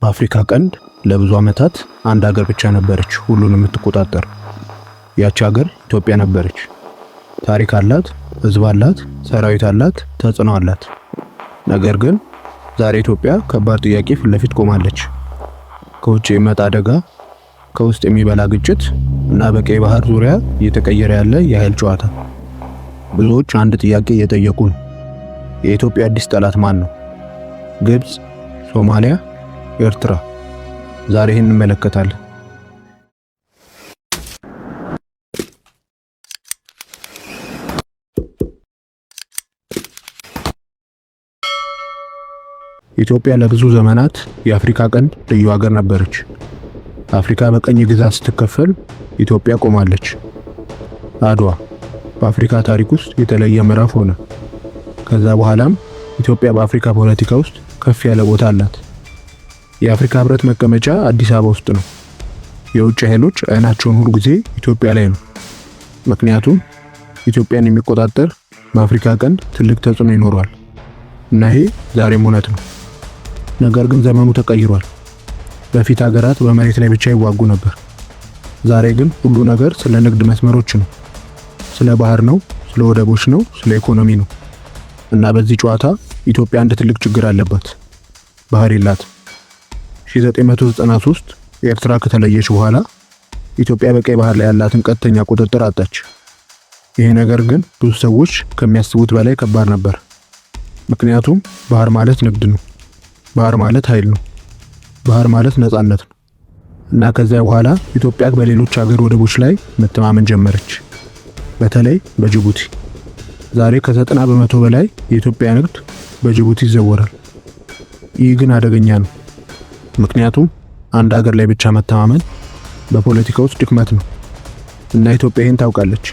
በአፍሪካ ቀንድ ለብዙ ዓመታት አንድ ሀገር ብቻ ነበረች ሁሉንም የምትቆጣጠር። ያቺ ሀገር ኢትዮጵያ ነበረች። ታሪክ አላት፣ ህዝብ አላት፣ ሰራዊት አላት፣ ተጽዕኖ አላት። ነገር ግን ዛሬ ኢትዮጵያ ከባድ ጥያቄ ፊት ለፊት ቆማለች። ከውጭ የሚመጣ አደጋ፣ ከውስጥ የሚበላ ግጭት እና በቀይ ባህር ዙሪያ እየተቀየረ ያለ የኃይል ጨዋታ። ብዙዎች አንድ ጥያቄ እየጠየቁ ነው። የኢትዮጵያ አዲስ ጠላት ማን ነው? ግብጽ፣ ሶማሊያ፣ ኤርትራ? ዛሬ ይህን እንመለከታለን። ኢትዮጵያ ለብዙ ዘመናት የአፍሪካ ቀንድ ልዩ ሀገር ነበረች። አፍሪካ በቀኝ ግዛት ስትከፈል ኢትዮጵያ ቆማለች። አድዋ በአፍሪካ ታሪክ ውስጥ የተለየ ምዕራፍ ሆነ። ከዛ በኋላም ኢትዮጵያ በአፍሪካ ፖለቲካ ውስጥ ከፍ ያለ ቦታ አላት። የአፍሪካ ህብረት መቀመጫ አዲስ አበባ ውስጥ ነው። የውጭ ኃይሎች አይናቸውን ሁሉ ጊዜ ኢትዮጵያ ላይ ነው። ምክንያቱም ኢትዮጵያን የሚቆጣጠር በአፍሪካ ቀንድ ትልቅ ተጽዕኖ ይኖረዋል እና ይሄ ዛሬም እውነት ነው። ነገር ግን ዘመኑ ተቀይሯል። በፊት ሀገራት በመሬት ላይ ብቻ ይዋጉ ነበር። ዛሬ ግን ሁሉ ነገር ስለ ንግድ መስመሮች ነው፣ ስለ ባህር ነው፣ ስለ ወደቦች ነው፣ ስለ ኢኮኖሚ ነው። እና በዚህ ጨዋታ ኢትዮጵያ አንድ ትልቅ ችግር አለባት። ባህር የላትም። 1993 ኤርትራ ከተለየች በኋላ ኢትዮጵያ በቀይ ባህር ላይ ያላትን ቀጥተኛ ቁጥጥር አጣች። ይሄ ነገር ግን ብዙ ሰዎች ከሚያስቡት በላይ ከባድ ነበር። ምክንያቱም ባህር ማለት ንግድ ነው። ባህር ማለት ኃይል ነው። ባህር ማለት ነፃነት ነው። እና ከዚያ በኋላ ኢትዮጵያ በሌሎች ሀገር ወደቦች ላይ መተማመን ጀመረች፣ በተለይ በጅቡቲ። ዛሬ ከ90% በላይ የኢትዮጵያ ንግድ በጅቡቲ ይዘወራል። ይህ ግን አደገኛ ነው። ምክንያቱም አንድ ሀገር ላይ ብቻ መተማመን በፖለቲካ ውስጥ ድክመት ነው እና ኢትዮጵያ ይህን ታውቃለች።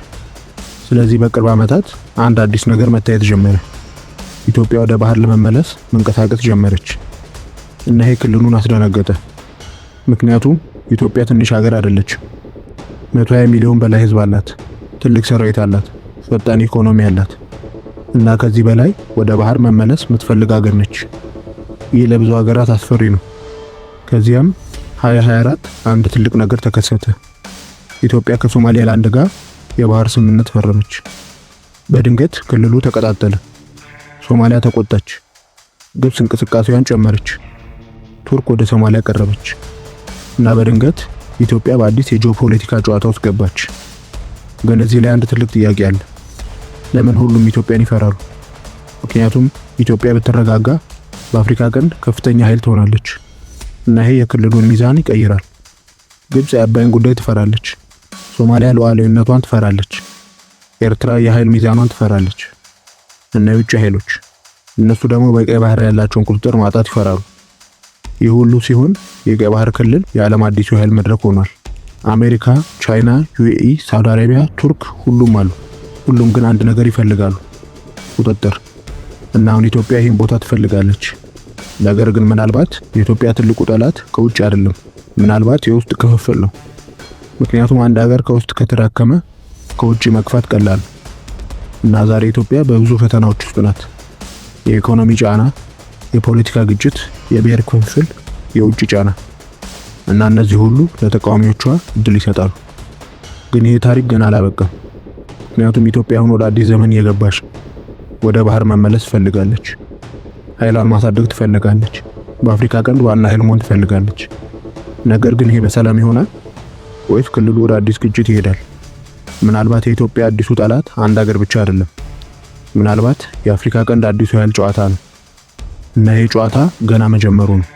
ስለዚህ በቅርብ ዓመታት አንድ አዲስ ነገር መታየት ጀመረ። ኢትዮጵያ ወደ ባህር ለመመለስ መንቀሳቀስ ጀመረች እና ይሄ ክልሉን አስደነገጠ። ምክንያቱም ኢትዮጵያ ትንሽ ሀገር አይደለችም። 120 ሚሊዮን በላይ ህዝብ አላት፣ ትልቅ ሰራዊት አላት፣ ፈጣን ኢኮኖሚ አላት እና ከዚህ በላይ ወደ ባህር መመለስ የምትፈልግ ሀገር ነች። ይህ ለብዙ ሀገራት አስፈሪ ነው። ከዚያም 2024 አንድ ትልቅ ነገር ተከሰተ። ኢትዮጵያ ከሶማሊላንድ ጋር የባህር ስምምነት ፈረመች። በድንገት ክልሉ ተቀጣጠለ። ሶማሊያ ተቆጣች። ግብጽ እንቅስቃሴዋን ጨመረች። ቱርክ ወደ ሶማሊያ ቀረበች እና በድንገት ኢትዮጵያ በአዲስ የጂኦፖለቲካ ጨዋታ ውስጥ ገባች። ግን እዚህ ላይ አንድ ትልቅ ጥያቄ አለ። ለምን ሁሉም ኢትዮጵያን ይፈራሉ? ምክንያቱም ኢትዮጵያ ብትረጋጋ በአፍሪካ ቀንድ ከፍተኛ ኃይል ትሆናለች እና ይሄ የክልሉን ሚዛን ይቀይራል። ግብጽ የአባይን ጉዳይ ትፈራለች። ሶማሊያ ሉዓላዊነቷን ትፈራለች። ኤርትራ የኃይል ሚዛኗን ትፈራለች። እና የውጭ ኃይሎች እነሱ ደግሞ በቀይ ባህር ያላቸውን ቁጥጥር ማጣት ይፈራሉ። ይህ ሁሉ ሲሆን የቀይ ባህር ክልል የዓለም አዲሱ ኃይል መድረክ ሆኗል። አሜሪካ፣ ቻይና፣ ዩኤኢ፣ ሳውዲ አረቢያ፣ ቱርክ ሁሉም አሉ። ሁሉም ግን አንድ ነገር ይፈልጋሉ፣ ቁጥጥር። እና አሁን ኢትዮጵያ ይህን ቦታ ትፈልጋለች። ነገር ግን ምናልባት የኢትዮጵያ ትልቁ ጠላት ከውጭ አይደለም፣ ምናልባት የውስጥ ክፍፍል ነው። ምክንያቱም አንድ ሀገር ከውስጥ ከተዳከመ ከውጭ መግፋት ቀላል ነው። እና ዛሬ ኢትዮጵያ በብዙ ፈተናዎች ውስጥ ናት። የኢኮኖሚ ጫና፣ የፖለቲካ ግጭት፣ የብሔር ክፍፍል፣ የውጭ ጫና እና እነዚህ ሁሉ ለተቃዋሚዎቿ እድል ይሰጣሉ። ግን ይሄ ታሪክ ገና አላበቃም። ምክንያቱም ኢትዮጵያ አሁን ወደ አዲስ ዘመን እየገባች ወደ ባህር መመለስ ትፈልጋለች። ኃይሏን ማሳደግ ትፈልጋለች። በአፍሪካ ቀንድ ዋና ኃይል መሆን ትፈልጋለች። ነገር ግን ይሄ በሰላም ይሆናል ወይስ ክልሉ ወደ አዲስ ግጭት ይሄዳል? ምናልባት የኢትዮጵያ አዲሱ ጠላት አንድ ሀገር ብቻ አይደለም። ምናልባት የአፍሪካ ቀንድ አዲሱ ኃይል ጨዋታ ነው እና ይሄ ጨዋታ ገና መጀመሩ ነው።